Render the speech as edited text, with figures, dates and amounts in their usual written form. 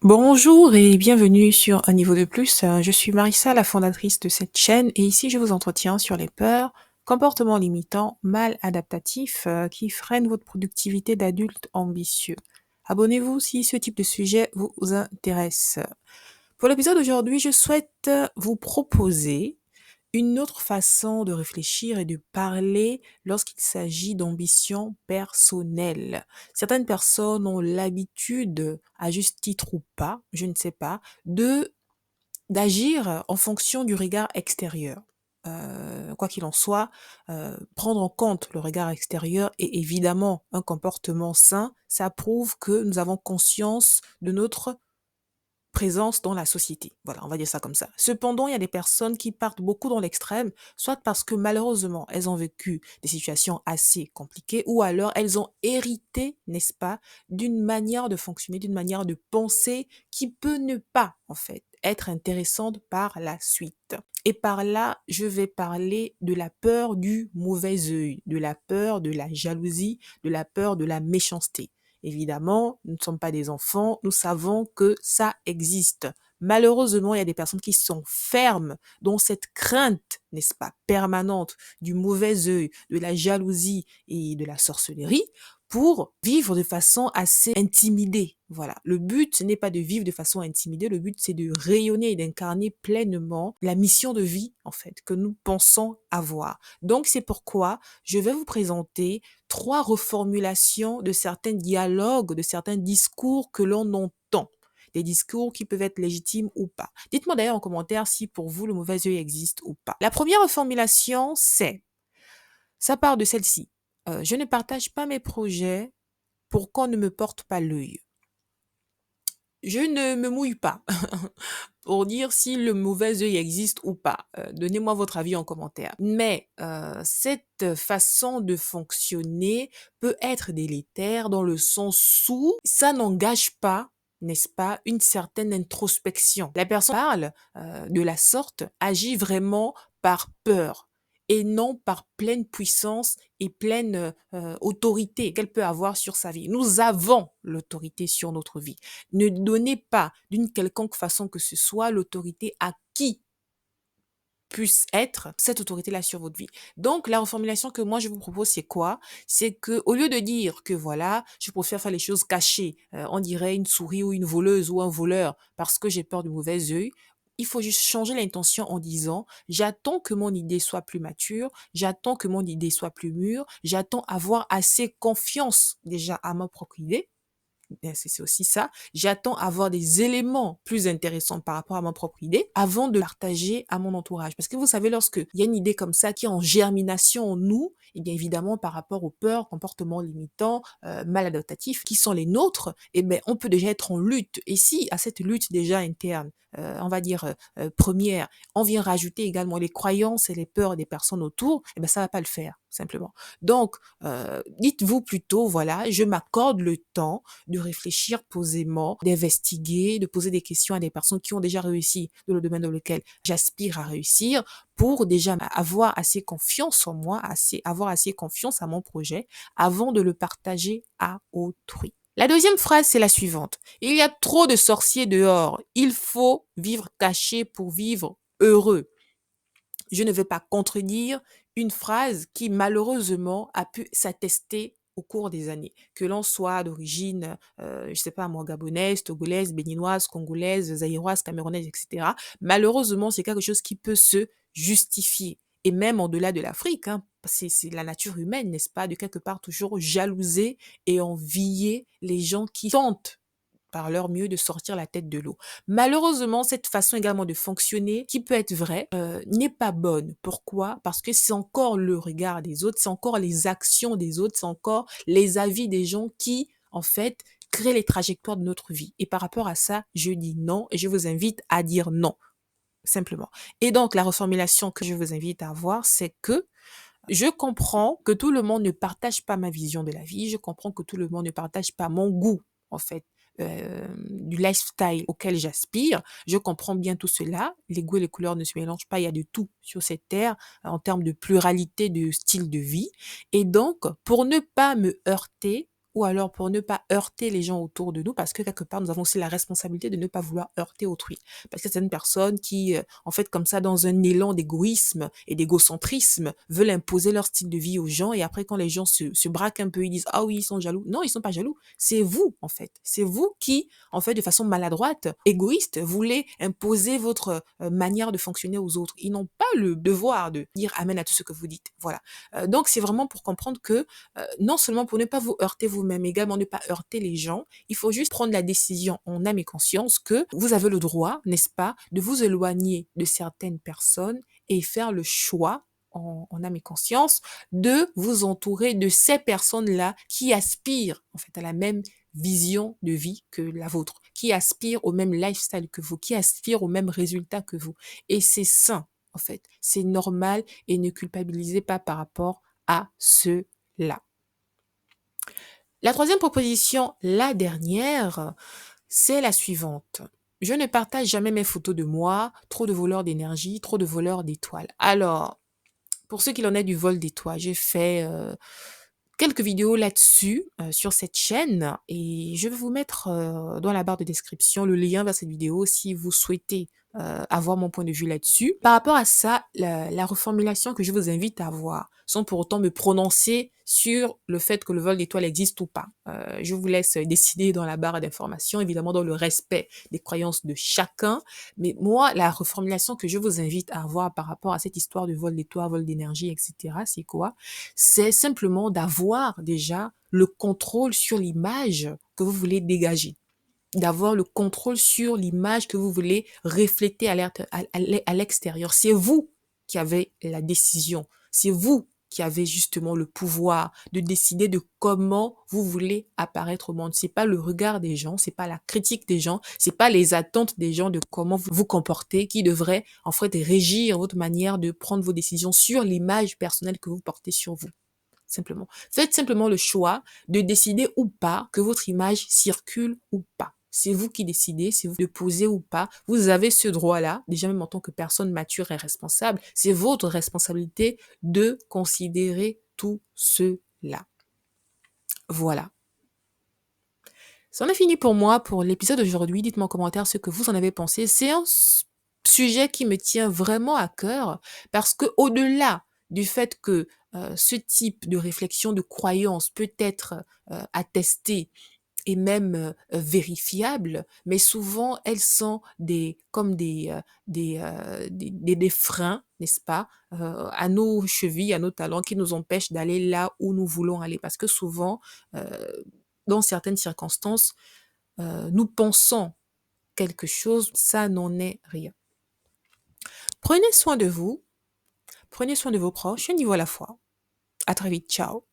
Bonjour et bienvenue sur Un niveau de plus. Je suis Marissa, la fondatrice de cette chaîne, et ici je vous entretiens sur les peurs, comportements limitants, mal adaptatifs qui freinent votre productivité d'adulte ambitieux. Abonnez-vous si ce type de sujet vous intéresse. Pour l'épisode d'aujourd'hui, je souhaite vous proposer une autre façon de réfléchir et de parler lorsqu'il s'agit d'ambition personnelle. Certaines personnes ont l'habitude, à juste titre ou pas, je ne sais pas, de d'agir en fonction du regard extérieur. Quoi qu'il en soit, prendre en compte le regard extérieur est évidemment un comportement sain. Ça prouve que nous avons conscience de notre présence dans la société. Voilà, on va dire ça comme ça. Cependant, il y a des personnes qui partent beaucoup dans l'extrême, soit parce que malheureusement, elles ont vécu des situations assez compliquées, ou alors elles ont hérité, n'est-ce pas, d'une manière de fonctionner, d'une manière de penser qui peut ne pas, en fait, être intéressante par la suite. Et par là, je vais parler de la peur du mauvais œil, de la peur de la jalousie, de la peur de la méchanceté. Évidemment, nous ne sommes pas des enfants, nous savons que ça existe. Malheureusement, il y a des personnes qui sont fermes, dont cette crainte, n'est-ce pas, permanente du mauvais œil, de la jalousie et de la sorcellerie, pour vivre de façon assez intimidée. Voilà. Le but, ce n'est pas de vivre de façon intimidée, le but, c'est de rayonner et d'incarner pleinement la mission de vie, en fait, que nous pensons avoir. Donc, c'est pourquoi je vais vous présenter 3 reformulations de certains dialogues, de certains discours que l'on entend. Des discours qui peuvent être légitimes ou pas. Dites-moi d'ailleurs en commentaire si pour vous le mauvais œil existe ou pas. La première reformulation, ça part de celle-ci. Je ne partage pas mes projets pour qu'on ne me porte pas l'œil. Je ne me mouille pas pour dire si le mauvais œil existe ou pas. Donnez-moi votre avis en commentaire. Mais cette façon de fonctionner peut être délétère dans le sens où ça n'engage pas, n'est-ce pas, une certaine introspection. La personne qui parle de la sorte agit vraiment par peur et non par pleine puissance et pleine autorité qu'elle peut avoir sur sa vie. Nous avons l'autorité sur notre vie. Ne donnez pas d'une quelconque façon que ce soit l'autorité à qui puisse être cette autorité-là sur votre vie. Donc, la reformulation que moi je vous propose, c'est quoi? C'est que au lieu de dire que voilà, je préfère faire les choses cachées, on dirait une souris ou une voleuse ou un voleur parce que j'ai peur du mauvais œil, il faut juste changer l'intention en disant j'attends que mon idée soit plus mature, j'attends que mon idée soit plus mûre, j'attends avoir assez confiance déjà à ma propre idée. C'est aussi ça. J'attends avoir des éléments plus intéressants par rapport à ma propre idée avant de partager à mon entourage. Parce que vous savez, lorsque il y a une idée comme ça qui est en germination en nous, et bien évidemment par rapport aux peurs, comportements limitants, maladaptatifs qui sont les nôtres, eh ben on peut déjà être en lutte. Et si à cette lutte déjà interne, on va dire première, on vient rajouter également les croyances et les peurs des personnes autour, eh ben ça va pas le faire simplement. Donc dites-vous plutôt voilà, je m'accorde le temps de réfléchir posément, d'investiguer, de poser des questions à des personnes qui ont déjà réussi dans le domaine dans lequel j'aspire à réussir pour déjà avoir assez confiance en moi, avoir assez confiance à mon projet avant de le partager à autrui. La deuxième phrase, c'est la suivante. Il y a trop de sorciers dehors. Il faut vivre caché pour vivre heureux. Je ne vais pas contredire une phrase qui malheureusement a pu s'attester au cours des années, que l'on soit d'origine, je sais pas moi, gabonaise, togolaise, béninoise, congolaise, zaïroise, camerounaise, etc. Malheureusement, c'est quelque chose qui peut se justifier. Et même au-delà de l'Afrique, hein, c'est la nature humaine, n'est-ce pas, de quelque part toujours jalouser et envier les gens qui tentent par leur mieux de sortir la tête de l'eau. Malheureusement, cette façon également de fonctionner, qui peut être vraie, n'est pas bonne. Pourquoi? Parce que c'est encore le regard des autres, c'est encore les actions des autres, c'est encore les avis des gens qui, en fait, créent les trajectoires de notre vie. Et par rapport à ça, je dis non et je vous invite à dire non, simplement. Et donc, la reformulation que je vous invite à avoir, c'est que je comprends que tout le monde ne partage pas ma vision de la vie, je comprends que tout le monde ne partage pas mon goût, en fait, du lifestyle auquel j'aspire. Je comprends bien tout cela. Les goûts et les couleurs ne se mélangent pas, il y a de tout sur cette terre en termes de pluralité de style de vie. Et donc, pour ne pas me heurter, ou alors pour ne pas heurter les gens autour de nous, parce que quelque part, nous avons aussi la responsabilité de ne pas vouloir heurter autrui. Parce que certaines personnes qui, en fait, comme ça, dans un élan d'égoïsme et d'égocentrisme, veulent imposer leur style de vie aux gens, et après, quand les gens se braquent un peu, ils disent, ah oui, ils sont jaloux. Non, ils sont pas jaloux. C'est vous, en fait. C'est vous qui, en fait, de façon maladroite, égoïste, voulez imposer votre manière de fonctionner aux autres. Ils n'ont pas le devoir de dire amen à tout ce que vous dites. Voilà. Donc, c'est vraiment pour comprendre que non seulement pour ne pas vous heurter vous-même, également ne pas heurter les gens, il faut juste prendre la décision en âme et conscience que vous avez le droit, n'est-ce pas, de vous éloigner de certaines personnes et faire le choix en âme et conscience de vous entourer de ces personnes-là qui aspirent en fait à la même vision de vie que la vôtre, qui aspirent au même lifestyle que vous, qui aspirent au même résultat que vous. Et c'est sain, en fait. C'est normal et ne culpabilisez pas par rapport à cela. La troisième proposition, la dernière, c'est la suivante. Je ne partage jamais mes photos de moi, trop de voleurs d'énergie, trop de voleurs d'étoiles. Alors, pour ceux qui en est du vol d'étoiles, j'ai fait quelques vidéos là-dessus, sur cette chaîne, et je vais vous mettre dans la barre de description le lien vers cette vidéo si vous souhaitez avoir mon point de vue là-dessus. Par rapport à ça, la reformulation que je vous invite à avoir, sans pour autant me prononcer sur le fait que le vol d'étoiles existe ou pas. Je vous laisse décider dans la barre d'information, évidemment dans le respect des croyances de chacun. Mais moi, la reformulation que je vous invite à avoir par rapport à cette histoire de vol d'étoiles, vol d'énergie, etc., c'est quoi? C'est simplement d'avoir déjà le contrôle sur l'image que vous voulez dégager, d'avoir le contrôle sur l'image que vous voulez refléter à l'extérieur. C'est vous qui avez la décision. C'est vous qui avez justement le pouvoir de décider de comment vous voulez apparaître au monde. C'est pas le regard des gens, c'est pas la critique des gens, c'est pas les attentes des gens de comment vous vous comportez qui devrait en fait régir votre manière de prendre vos décisions sur l'image personnelle que vous portez sur vous. Simplement. Faites simplement le choix de décider ou pas que votre image circule ou pas. C'est vous qui décidez, c'est vous de poser ou pas. Vous avez ce droit-là, déjà même en tant que personne mature et responsable. C'est votre responsabilité de considérer tout cela. Voilà. C'en est fini pour moi pour l'épisode d'aujourd'hui. Dites-moi en commentaire ce que vous en avez pensé. C'est un sujet qui me tient vraiment à cœur parce que au-delà du fait que ce type de réflexion, de croyance peut être attesté et même vérifiable, mais souvent elles sont comme des freins, n'est-ce pas, à nos chevilles, à nos talons, qui nous empêchent d'aller là où nous voulons aller. Parce que souvent, dans certaines circonstances, nous pensons quelque chose, ça n'en est rien. Prenez soin de vous, prenez soin de vos proches, un niveau à la fois. À très vite, ciao.